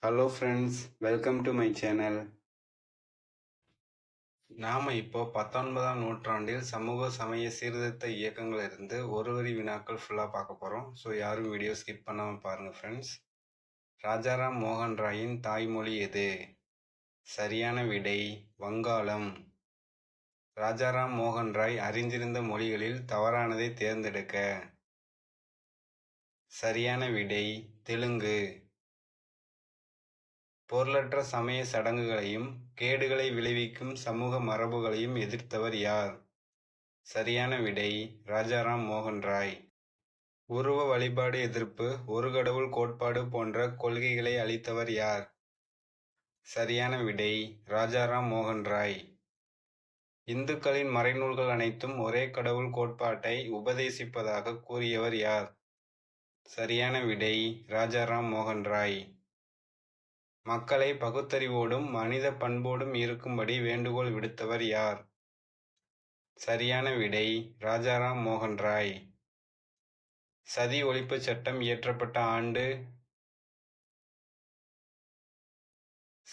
Hello friends, welcome to my channel. நாம் இப்போ 19ஆம் நூற்றாண்டில் சமூக சமய சீர்திருத்த இயக்கங்களிலிருந்து ஒரு வரி வினாக்கள் ஃபுல்லாக பார்க்க போகிறோம். ஸோ யாரும் வீடியோ ஸ்கிப் பண்ணாமல் பாருங்கள் ஃப்ரெண்ட்ஸ். ராஜாராம் மோகன் ராயின் தாய்மொழி எது? சரியான விடை வங்காளம். ராஜாராம் மோகன் ராய் அறிந்திருந்த மொழிகளில் தவறானதை தேர்ந்தெடுக்க. சரியான விடை தெலுங்கு. பொருளற்ற சமய சடங்குகளையும் கேடுகளை விளைவிக்கும் சமூக மரபுகளையும் எதிர்த்தவர் யார்? சரியான விடை ராஜாராம் மோகன் ராய். உருவ வழிபாடு எதிர்ப்பு, ஒரு கடவுள் கோட்பாடு போன்ற கொள்கைகளை அளித்தவர் யார்? சரியான விடை ராஜாராம் மோகன் ராய். இந்துக்களின் மறைநூல்கள் அனைத்தும் ஒரே கடவுள் கோட்பாட்டை உபதேசிப்பதாக கூறியவர் யார்? சரியான விடை ராஜாராம் மோகன் ராய். மக்களை பகுத்தறிவோடும் மனித பண்போடும் இருக்கும்படி வேண்டுகோள் விடுத்தவர் யார்? சரியான விடை ராஜாராம் மோகன் ராய். சதி ஒழிப்பு சட்டம் இயற்றப்பட்ட ஆண்டு?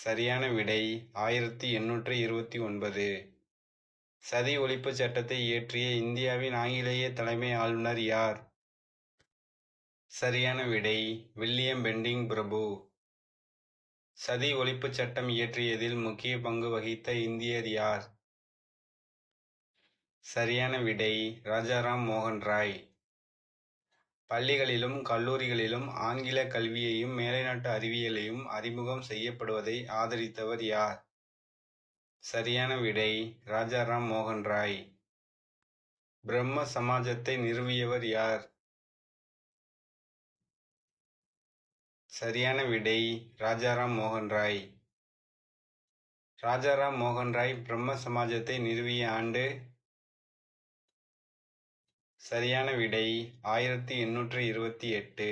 சரியான விடை 1829. சதி ஒழிப்பு சட்டத்தை இயற்றிய இந்தியாவின் ஆங்கிலேய தலைமை ஆளுநர் யார்? சரியான விடை வில்லியம் பெண்டிங் பிரபு. சதி ஒழிப்பு சட்டம் இயற்றியதில் முக்கிய பங்கு வகித்த இந்தியர் யார்? சரியான விடை ராஜாராம் மோகன் ராய். பள்ளிகளிலும் கல்லூரிகளிலும் ஆங்கில கல்வியையும் மேலைநாட்டு அறிவியலையும் அறிமுகம் செய்யப்படுவதை ஆதரித்தவர் யார்? சரியான விடை ராஜாராம் மோகன் ராய். பிரம்ம சமாஜத்தை நிறுவியவர் யார்? சரியான விடை ராஜாராம் மோகன் ராய். ராஜாராம் மோகன் ராய் பிரம்ம சமாஜத்தை நிறுவிய ஆண்டு? சரியான விடை 1828.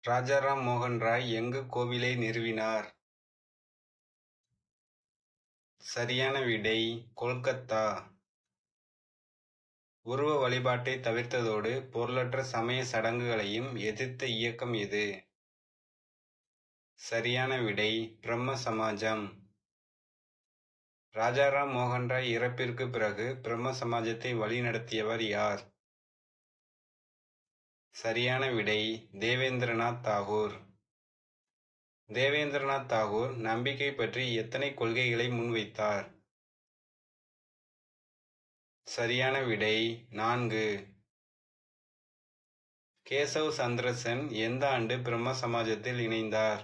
ராஜாராம் மோகன் ராய் எங்கு கோவிலை நிறுவினார்? சரியான விடை கொல்கத்தா. உருவ வழிபாட்டை தவிர்த்ததோடு பொருளற்ற சமய சடங்குகளையும் எதிர்த்த இயக்கம் எது? சரியான விடை பிரம்ம சமாஜம். ராஜாராம் மோகன் ராய் இறப்பிற்கு பிறகு பிரம்ம சமாஜத்தை வழிநடத்தியவர் யார்? சரியான விடை தேவேந்திரநாத் தாகூர். தேவேந்திரநாத் தாகூர் நம்பிக்கை பற்றி எத்தனை கொள்கைகளை முன்வைத்தார்? சரியான விடை 4. கேசவ் சந்திர சென் எந்த ஆண்டு பிரம்ம சமாஜத்தில் இணைந்தார்?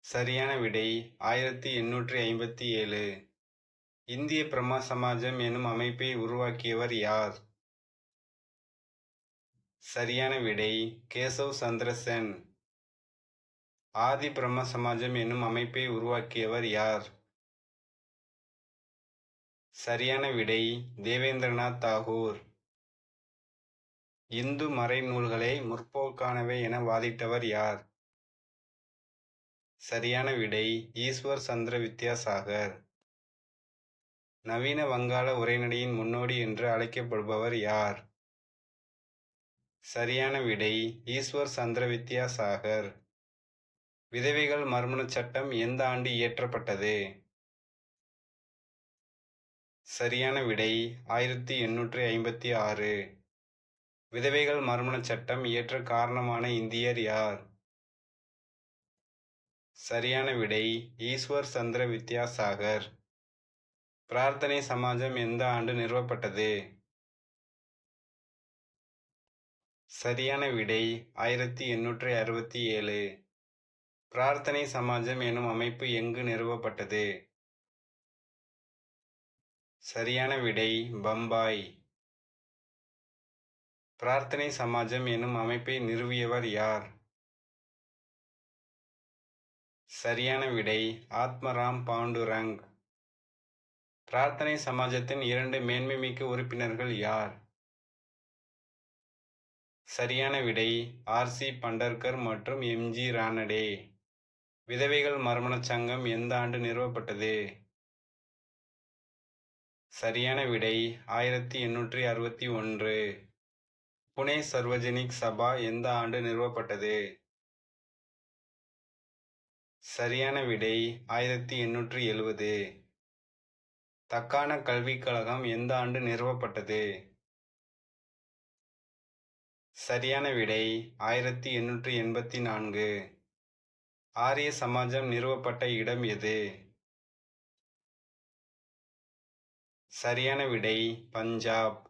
சரியான விடை 1857. இந்திய பிரம்ம சமாஜம் எனும் அமைப்பை உருவாக்கியவர் யார்? சரியான விடை கேசவ் சந்திர சென். ஆதி பிரம்ம சமாஜம் என்னும் அமைப்பை உருவாக்கியவர் யார்? சரியான விடை தேவேந்திரநாத் தாகூர். இந்து மறைநூல்களை முற்போக்கானவை என வாதிட்டவர் யார்? சரியான விடை ஈஸ்வர் சந்திர வித்யாசாகர். நவீன வங்காள உரைநடையின் முன்னோடி என்று அழைக்கப்படுபவர் யார்? சரியான விடை ஈஸ்வர் சந்திர வித்யாசாகர். விதவைகள் மறுமண சட்டம் எந்த ஆண்டு இயற்றப்பட்டது? சரியான விடை 1856. விதவைகள் மறுமண சட்டம் இயற்ற காரணமான இந்தியர் யார்? சரியான விடை ஈஸ்வர் சந்திர வித்யாசாகர். பிரார்த்தனை சமாஜம் எந்த ஆண்டு நிறுவப்பட்டது? சரியான விடை 1867. பிரார்த்தனை சமாஜம் எனும் அமைப்பு எங்கு நிறுவப்பட்டது? சரியான விடை பம்பாய். பிரார்த்தனை சமாஜம் எனும் அமைப்பை நிறுவியவர் யார்? சரியான விடை ஆத்மராம் பாண்டுரங். பிரார்த்தனை சமாஜத்தின் 2 மேன்மைமிக்க உறுப்பினர்கள் யார்? சரியான விடை ஆர்.சி. பண்டர்கர் மற்றும் எம்.ஜி. ரானடே. விதவைகள் மறுமண சங்கம் எந்த ஆண்டு நிறுவப்பட்டது? சரியான விடை 1861. புனே சர்வஜனிக் சபா எந்த ஆண்டு நிறுவப்பட்டது? சரியான விடை 1870. தக்கான கல்விக் கழகம் எந்த ஆண்டு நிறுவப்பட்டது? சரியான விடை 1884. ஆரிய சமாஜம் நிறுவப்பட்ட இடம் எது? சரியான விடை பஞ்சாப்.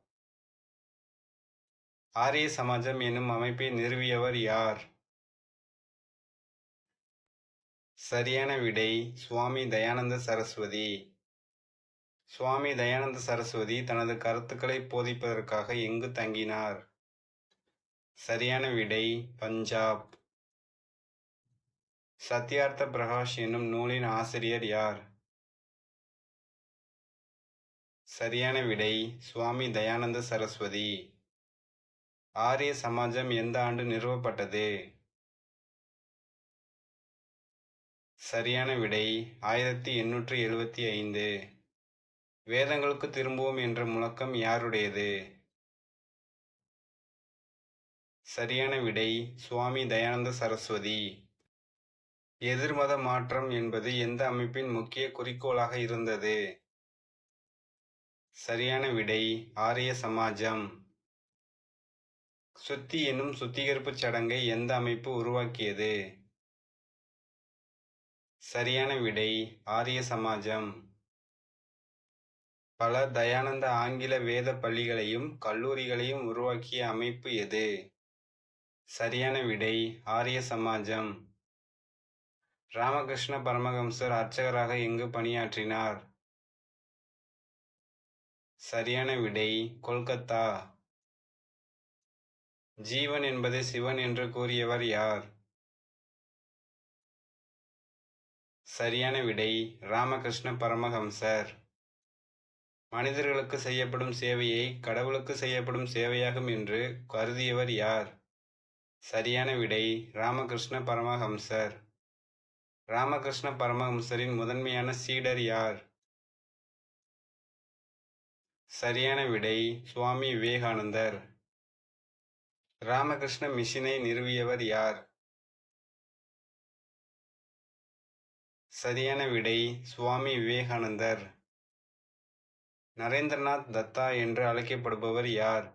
ஆரிய சமாஜம் என்னும் அமைப்பை நிறுவியவர் யார்? சரியான விடை சுவாமி தயானந்த சரஸ்வதி. சுவாமி தயானந்த சரஸ்வதி தனது கருத்துக்களை போதிப்பதற்காக எங்கு தங்கினார்? சரியான விடை பஞ்சாப். சத்யார்த்த பிரகாஷ் என்னும் நூலின் ஆசிரியர் யார்? சரியான விடை சுவாமி தயானந்த சரஸ்வதி. ஆரிய சமாஜம் எந்த ஆண்டு நிறுவப்பட்டது? சரியான விடை 1875. வேதங்களுக்கு திரும்புவோம் என்ற முழக்கம் யாருடையது? சரியான விடை சுவாமி தயானந்த சரஸ்வதி. எதிர்மத மாற்றம் என்பது எந்த அமைப்பின் முக்கிய குறிக்கோளாக இருந்தது? சரியான விடை ஆரிய சமாஜம். சுத்தி என்னும் சுத்திகரிப்பு சடங்கை எந்த அமைப்பு உருவாக்கியது? சரியான விடை ஆரிய சமாஜம். பல தயானந்த ஆங்கில வேத பள்ளிகளையும் கல்லூரிகளையும் உருவாக்கிய அமைப்பு எது? சரியான விடை ஆரிய சமாஜம். ராமகிருஷ்ண பரமஹம்சர் அர்ச்சகராக எங்கு பணியாற்றினார்? சரியான விடை கொல்கத்தா. ஜீவன் என்பதை சிவன் என்று கூறியவர் யார்? சரியான விடை ராமகிருஷ்ண பரமஹம்சர். மனிதர்களுக்கு செய்யப்படும் சேவையை கடவுளுக்கு செய்யப்படும் சேவையாகும் என்று கருதியவர் யார்? சரியான விடை ராமகிருஷ்ண பரமஹம்சர். ராமகிருஷ்ண பரமஹம்சரின் முதன்மையான சீடர் யார்? சரியான விடை சுவாமி விவேகானந்தர். ராமகிருஷ்ண மிஷனை நிறுவியவர் யார்? சரியான விடை சுவாமி விவேகானந்தர். நரேந்திரநாத் தத்தா என்று அழைக்கப்படுபவர் யார்?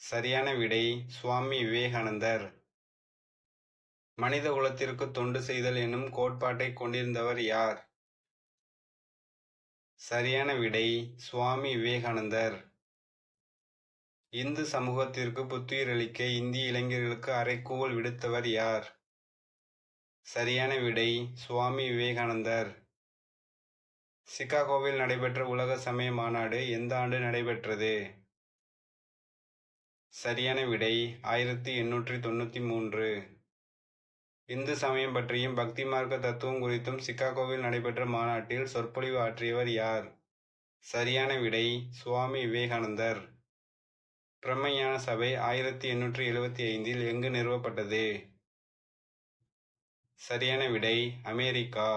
சரியான விடை சுவாமி விவேகானந்தர். மனித குலத்திற்கு தொண்டு செய்தல் என்னும் கோட்பாட்டை கொண்டிருந்தவர் யார்? சரியான விடை சுவாமி விவேகானந்தர். இந்து சமூகத்திற்கு புத்துயிரளிக்க இந்திய இளைஞர்களுக்கு அறைகூவல் விடுத்தவர் யார்? சரியான விடை சுவாமி விவேகானந்தர். சிகாகோவில் நடைபெற்ற உலக சமய மாநாடு எந்த ஆண்டு நடைபெற்றது? சரியான விடை 1893. இந்து சமயம் பற்றியும் பக்தி மார்க்க தத்துவம் குறித்தும் சிகாகோவில் நடைபெற்ற மாநாட்டில் சொற்பொழிவு ஆற்றியவர் யார்? சரியான விடை சுவாமி விவேகானந்தர். பிரம்மஞான சபை 1875 எங்கு நிறுவப்பட்டது? சரியான விடை அமெரிக்கா.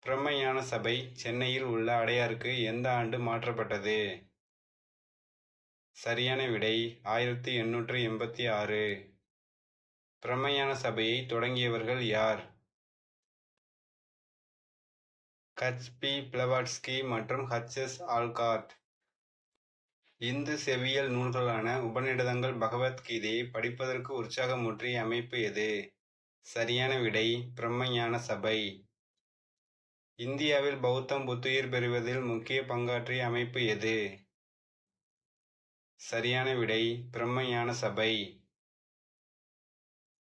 பிரம்மஞான சபை சென்னையில் உள்ள அடையாருக்கு எந்த ஆண்டு மாற்றப்பட்டது? சரியான விடை 1886. பிரம்மஞான சபையை தொடங்கியவர்கள் யார்? ஹச்.பி. பிளவாட்ஸ்கி மற்றும் ஹச்.எஸ். ஆல்காட். இந்து செவ்வியல் நூல்களான உபநிடதங்கள் பகவத்கீதையை படிப்பதற்கு உற்சாகமூற்றிய அமைப்பு எது? சரியான விடை பிரம்மஞான சபை. இந்தியாவில் பௌத்தம் புத்துயிர் பெறுவதில் முக்கிய பங்காற்றிய அமைப்பு எது? சரியான விடை பிரம்மஞான சபை.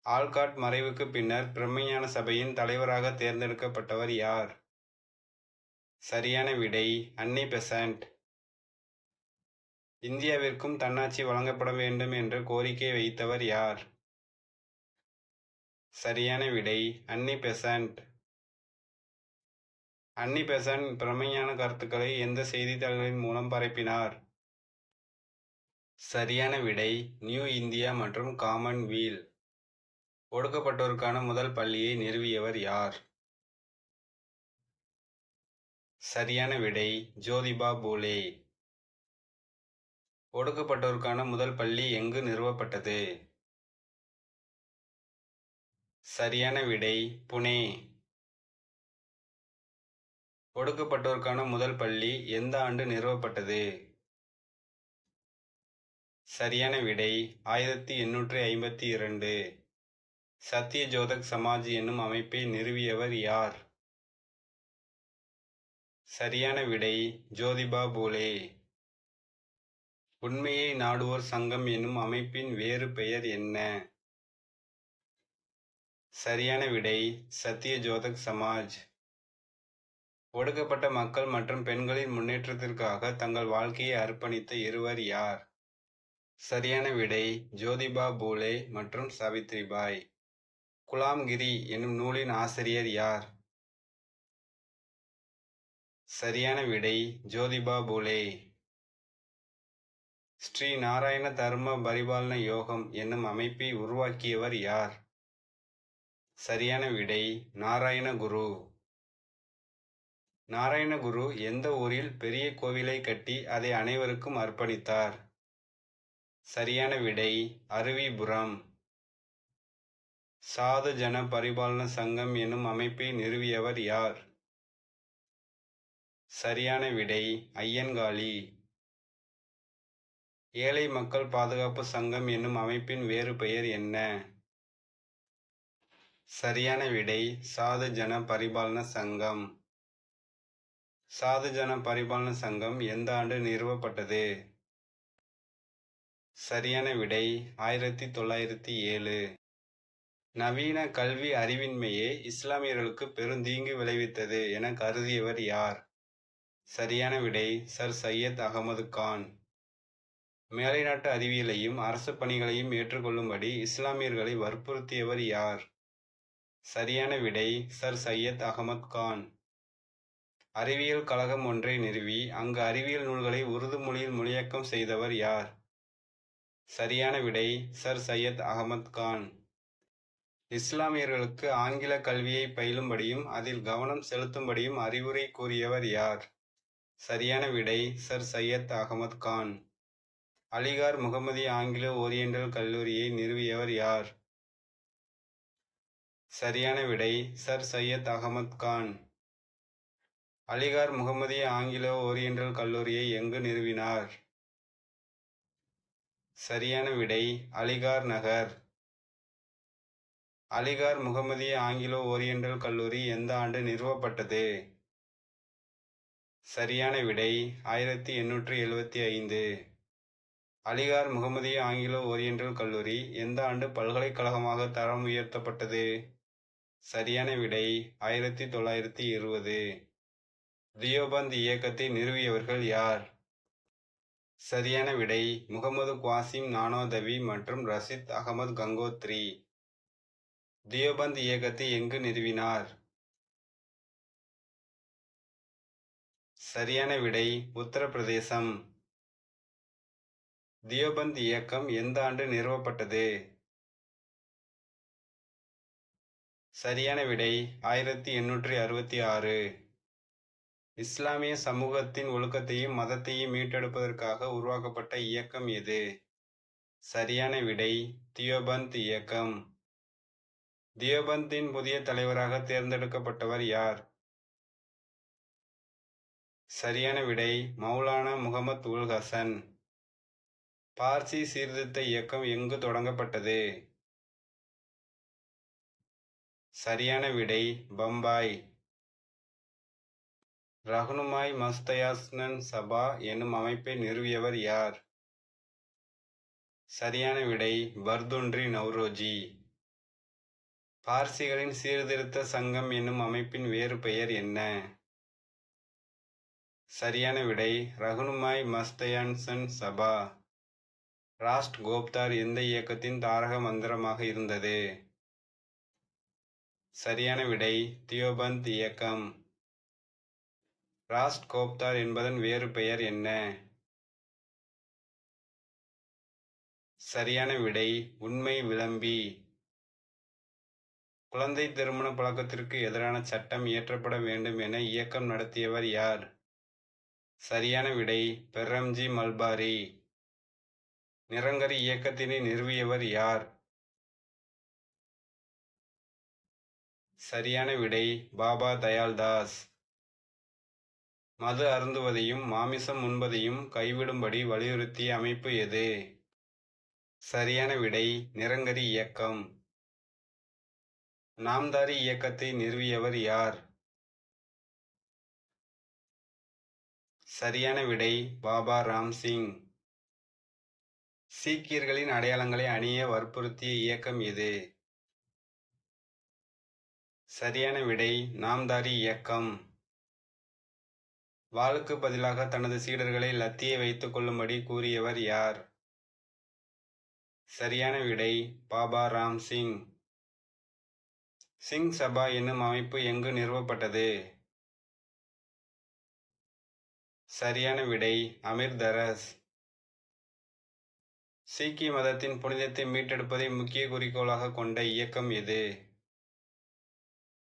ஆல்காட் மறைவுக்கு பின்னர் பிரம்மஞான சபையின் தலைவராக தேர்ந்தெடுக்கப்பட்டவர் யார்? சரியான விடை அன்னி பெசன்ட். இந்தியாவிற்கும் தன்னாட்சி வழங்கப்பட வேண்டும் என்ற கோரிக்கை வைத்தவர் யார்? சரியான விடை அன்னி பெசன்ட். அன்னி பெசன்ட் பிரம்மஞான கருத்துக்களை எந்த செய்தித்தாள்களின் மூலம் பரப்பினார்? சரியான விடை நியூ இந்தியா மற்றும் காமன்வீல். ஒடுக்கப்பட்டோருக்கான முதல் பள்ளியை நிறுவியவர் யார்? சரியான விடை ஜோதிபா பூலே. ஒடுக்கப்பட்டோருக்கான முதல் பள்ளி எங்கு நிறுவப்பட்டது? சரியான விடை புனே. ஒடுக்கப்பட்டோருக்கான முதல் பள்ளி எந்த ஆண்டு நிறுவப்பட்டது? சரியான விடை 1852. சத்யஜோதக் சமாஜ் என்னும் அமைப்பை நிறுவியவர் யார்? சரியான விடை ஜோதிபா பூலே. உண்மையை நாடுவோர் சங்கம் என்னும் அமைப்பின் வேறு பெயர் என்ன? சரியான விடை சத்யஜோதக் சமாஜ். ஒடுக்கப்பட்ட மக்கள் மற்றும் பெண்களின் முன்னேற்றத்திற்காக தங்கள் வாழ்க்கையை அர்ப்பணித்த இருவர் யார்? சரியான விடை ஜோதிபா பூலே மற்றும் சாவித்ரிபாய். குலாம்கிரி என்னும் நூலின் ஆசிரியர் யார்? சரியான விடை ஜோதிபா பூலே. ஸ்ரீ நாராயண தர்ம பரிபாலன யோகம் என்னும் அமைப்பை உருவாக்கியவர் யார்? சரியான விடை நாராயணகுரு. நாராயணகுரு எந்த ஊரில் பெரிய கோவிலை கட்டி அதை அனைவருக்கும் அர்ப்பணித்தார்? சரியான விடை அருவிபுரம். சாது ஜன பரிபாலன சங்கம் என்னும் அமைப்பை நிறுவியவர் யார்? சரியான விடை ஐயன்காளி. ஏழை மக்கள் பாதுகாப்பு சங்கம் என்னும் அமைப்பின் வேறு பெயர் என்ன? சரியான விடை சாது ஜன பரிபாலன சங்கம். சாது ஜன பரிபாலன சங்கம் எந்த ஆண்டு நிறுவப்பட்டது? சரியான விடை 1907. நவீன கல்வி அறிவின்மையே இஸ்லாமியர்களுக்கு பெருந்தீங்கு விளைவித்தது என கருதியவர் யார்? சரியான விடை சர் சையத் அகமது கான். மேலைநாட்டு அறிவியலையும் அரசு பணிகளையும் ஏற்றுக்கொள்ளும்படி இஸ்லாமியர்களை வற்புறுத்தியவர் யார்? சரியான விடை சர் சையத் அகமது கான். அறிவியல் கழகம் ஒன்றை நிறுவி அங்கு அறிவியல் நூல்களை உருது மொழியில் மொழியாக்கம் செய்தவர் யார்? சரியான விடை சர் சையத் அகமது கான். இஸ்லாமியர்களுக்கு ஆங்கில கல்வியை பயிலும்படியும் அதில் கவனம் செலுத்தும்படியும் அறிவுரை கூறியவர் யார்? சரியான விடை சர் சையத் அகமது கான். அலிகார் முகமதிய ஆங்கிலோ ஓரியண்டல் கல்லூரியை நிறுவியவர் யார்? சரியான விடை சர் சையத் அகமது கான். அலிகார் முகமதிய ஆங்கிலோ ஓரியண்டல் கல்லூரியை எங்கு நிறுவினார்? சரியான விடை அலிகார் நகர். அலிகார் முகமதிய ஆங்கிலோ ஓரியண்டல் கல்லூரி எந்த ஆண்டு நிறுவப்பட்டது? சரியான விடை 1875. அலிகார் முகமதிய ஆங்கிலோ ஓரியண்டல் கல்லூரி எந்த ஆண்டு பல்கலைக்கழகமாக தரம் உயர்த்தப்பட்டது? சரியான விடை 1920. தியோபந்த் இயக்கத்தை நிறுவியவர்கள் யார்? சரியான விடை முகமது குவாசிம் நானோதவி மற்றும் ரஷித் அகமது கங்கோத்ரி. தியோபந்த் இயக்கத்தை எங்கு நிறுவினார்? சரியான விடை உத்தரப்பிரதேசம். தியோபந்த் இயக்கம் எந்த ஆண்டு நிறுவப்பட்டது? சரியான விடை 1866. இஸ்லாமிய சமூகத்தின் ஒழுக்கத்தையும் மதத்தையும் மீட்டெடுப்பதற்காக உருவாக்கப்பட்ட இயக்கம் எது? சரியான விடை தியோபந்த் இயக்கம். தியோபந்தின் புதிய தலைவராக தேர்ந்தெடுக்கப்பட்டவர் யார்? சரியான விடை மௌலானா முகமது உல் ஹசன். பார்சி சீர்திருத்த இயக்கம் எங்கு தொடங்கப்பட்டது? சரியான விடை பம்பாய். ரஹ்னுமாய் மஸ்தயாஸ்னன் சபா என்னும் அமைப்பை நிறுவியவர் யார்? சரியான விடை பர்துன்றி நவ்ரோஜி. பார்சிகளின் சீர்திருத்த சங்கம் என்னும் அமைப்பின் வேறு பெயர் என்ன? சரியான விடை ரஹ்னுமாய் மஸ்தயான்சன் சபா. ராஷ்ட் கோப்தார் எந்த இயக்கத்தின் தாரக மந்திரமாக இருந்தது? சரியான விடை தியோபந்த் இயக்கம். ராஷ்ட் கோப்தார் என்பதன் வேறு பெயர் என்ன? சரியான விடை உண்மை விளம்பி. குழந்தை திருமண பழக்கத்திற்கு எதிரான சட்டம் இயற்றப்பட வேண்டும் என இயக்கம் நடத்தியவர் யார்? சரியான விடை பெர்ரம்ஜி மல்பாரி. நிரங்கரி இயக்கத்தினை நிறுவியவர் யார்? சரியான விடை பாபா தயாள்தாஸ். மது அருந்துவதையும் மாமிசம் உண்பதையும் கைவிடும்படி வலியுறுத்திய அமைப்பு எது? சரியான விடை நிரங்கரி இயக்கம். நாம்தாரி இயக்கத்தை நிறுவியவர் யார்? சரியான விடை பாபா ராம்சிங். சீக்கியர்களின் அடையாளங்களை அணிய வற்புறுத்திய இயக்கம் எது? சரியான விடை நாம்தாரி இயக்கம். வாளுக்கு பதிலாக தனது சீடர்களை லத்தியை வைத்துக் கொள்ளும்படி கூறியவர் யார்? சரியான விடை பாபா ராம்சிங். சிங் சபா என்னும் அமைப்பு எங்கு நிறுவப்பட்டது? சரியான விடை அமிர்தரஸ். சீக்கிய மதத்தின் புனிதத்தை மீட்டெடுப்பதை முக்கிய குறிக்கோளாக கொண்ட இயக்கம் எது?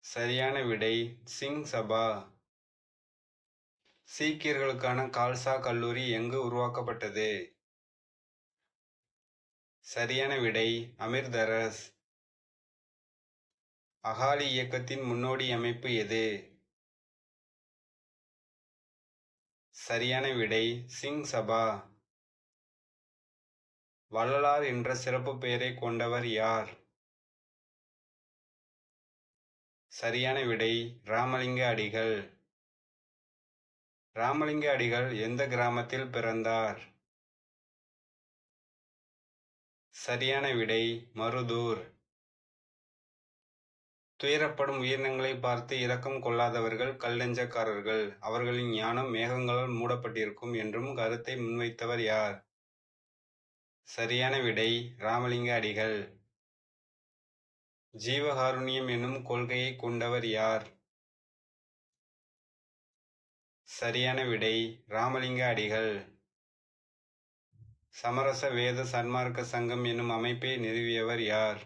சரியான விடை சிங் சபா. சீக்கியர்களுக்கான கால்சா கல்லூரி எங்கு உருவாக்கப்பட்டது? சரியான விடை அமிர்தரஸ். அகாலி இயக்கத்தின் முன்னோடி அமைப்பு எது? சரியான விடை சிங் சபா. வள்ளலார் என்ற சிறப்பு பெயரை கொண்டவர் யார்? சரியான விடை ராமலிங்க அடிகள். ராமலிங்க அடிகள் எந்த கிராமத்தில் பிறந்தார்? சரியான விடை மருதூர். துயரப்படும் உயிரினங்களை பார்த்து இரக்கம் கொள்ளாதவர்கள் கல்நெஞ்சக்காரர்கள், அவர்களின் ஞானம் மேகங்களால் மூடப்பட்டிருக்கும் என்றும் கருத்தை முன்வைத்தவர் யார்? சரியான விடை ராமலிங்க அடிகள். ஜீவகாருண்யம் என்னும் கொள்கையை கொண்டவர் யார்? சரியான விடை ராமலிங்க அடிகள். சமரச வேத சன்மார்க்க சங்கம் என்னும் அமைப்பை நிறுவியவர் யார்?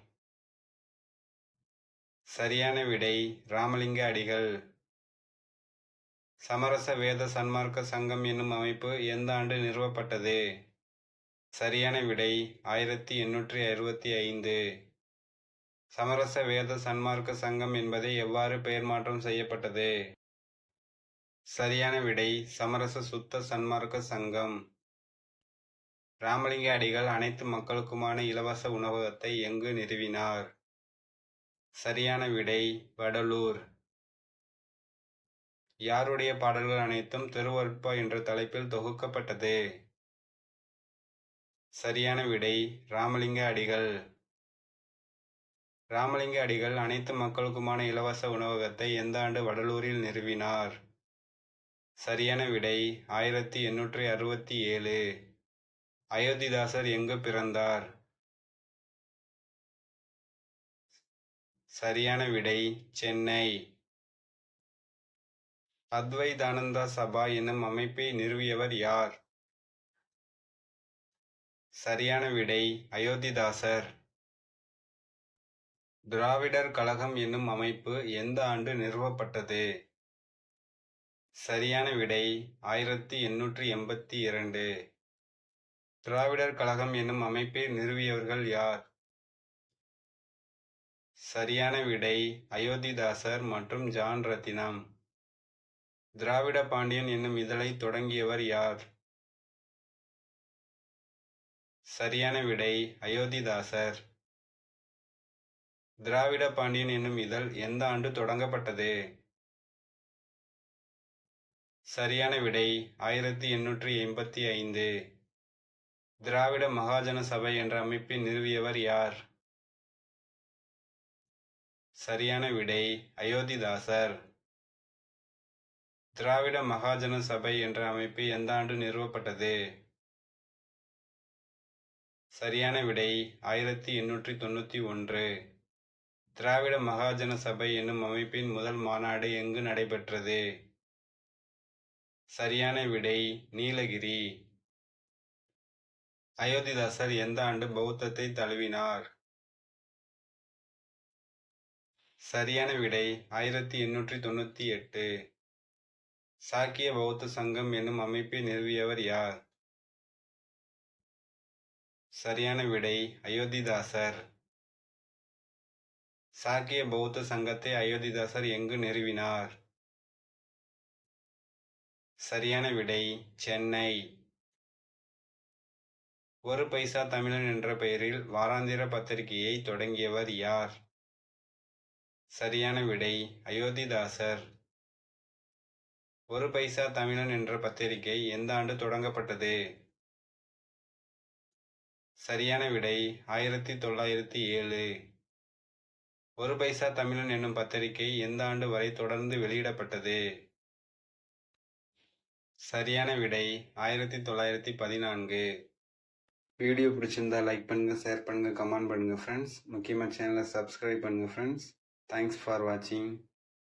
சரியான விடை ராமலிங்க அடிகள். சமரச வேத சன்மார்க்க சங்கம் என்னும் அமைப்பு எந்த ஆண்டு நிறுவப்பட்டது? சரியான விடை 1865. சமரச வேத சன்மார்க்க சங்கம் என்பதை எவ்வாறு பெயர் மாற்றம் செய்யப்பட்டது? சரியான விடை சமரச சுத்த சன்மார்க்க சங்கம். ராமலிங்க அடிகள் அனைத்து மக்களுக்குமான இலவச உணவகத்தை எங்கு நிறுவினார்? சரியான விடை வடலூர். யாருடைய பாடல்கள் அனைத்தும் திருவருட்பா என்ற தலைப்பில் தொகுக்கப்பட்டது? சரியான விடை ராமலிங்க அடிகள். ராமலிங்க அடிகள் அனைத்து மக்களுக்குமான இலவச உணவகத்தை எந்த ஆண்டு வடலூரில் நிறுவினார்? சரியான விடை 1867. அயோத்திதாசர் எங்கு பிறந்தார்? சரியான விடை சென்னை. அத்வைதானந்தா சபா என்னும் அமைப்பை நிறுவியவர் யார்? சரியான விடை அயோத்திதாசர். திராவிடர் கழகம் என்னும் அமைப்பு எந்த ஆண்டு நிறுவப்பட்டது? சரியான விடை 1882. திராவிடர் கழகம் என்னும் அமைப்பை நிறுவியவர்கள் யார்? சரியான விடை அயோத்திதாசர் மற்றும் ஜான் ரத்தினம். திராவிட பாண்டியன் என்னும் இதழை தொடங்கியவர் யார்? சரியான விடை அயோத்திதாசர். திராவிட பாண்டியன் என்னும் இதழ் எந்த ஆண்டு தொடங்கப்பட்டது? சரியான விடை 1885. திராவிட மகாஜன சபை என்ற அமைப்பை நிறுவியவர் யார்? சரியான விடை அயோத்திதாசர். திராவிட மகாஜன சபை என்ற அமைப்பு எந்த ஆண்டு நிறுவப்பட்டது? சரியான விடை 1891. திராவிட மகாஜன சபை என்னும் அமைப்பின் முதல் மாநாடு எங்கு நடைபெற்றது? சரியான விடை நீலகிரி. அயோத்திதாசர் எந்த ஆண்டு பௌத்தத்தை தழுவினார்? சரியான விடை 1898. சாக்கிய பௌத்த சங்கம் என்னும் அமைப்பை நிறுவியவர் யார்? சரியான விடை அயோத்திதாசர். சாக்கிய பௌத்த சங்கத்தை அயோத்திதாசர் எங்கு நிறுவினார்? சரியான விடை சென்னை. ஒரு பைசா தமிழன் என்ற பெயரில் வாராந்திர பத்திரிகையை தொடங்கியவர் யார்? சரியான விடை அயோத்திதாசர். ஒரு பைசா தமிழன் என்ற பத்திரிகை எந்த ஆண்டு தொடங்கப்பட்டது? சரியான விடை 1907. ஒரு பைசா தமிழன் என்னும் பத்திரிகை எந்த ஆண்டு வரை தொடர்ந்து வெளியிடப்பட்டது? சரியான விடை 1914. வீடியோ பிடிச்சிருந்தா லைக் பண்ணுங்க, ஷேர் பண்ணுங்க, கமெண்ட் பண்ணுங்க ஃப்ரெண்ட்ஸ். முக்கியமாக சேனலை சப்ஸ்கிரைப் பண்ணுங்க ஃப்ரெண்ட்ஸ். தேங்க்ஸ் ஃபார் வாட்சிங்.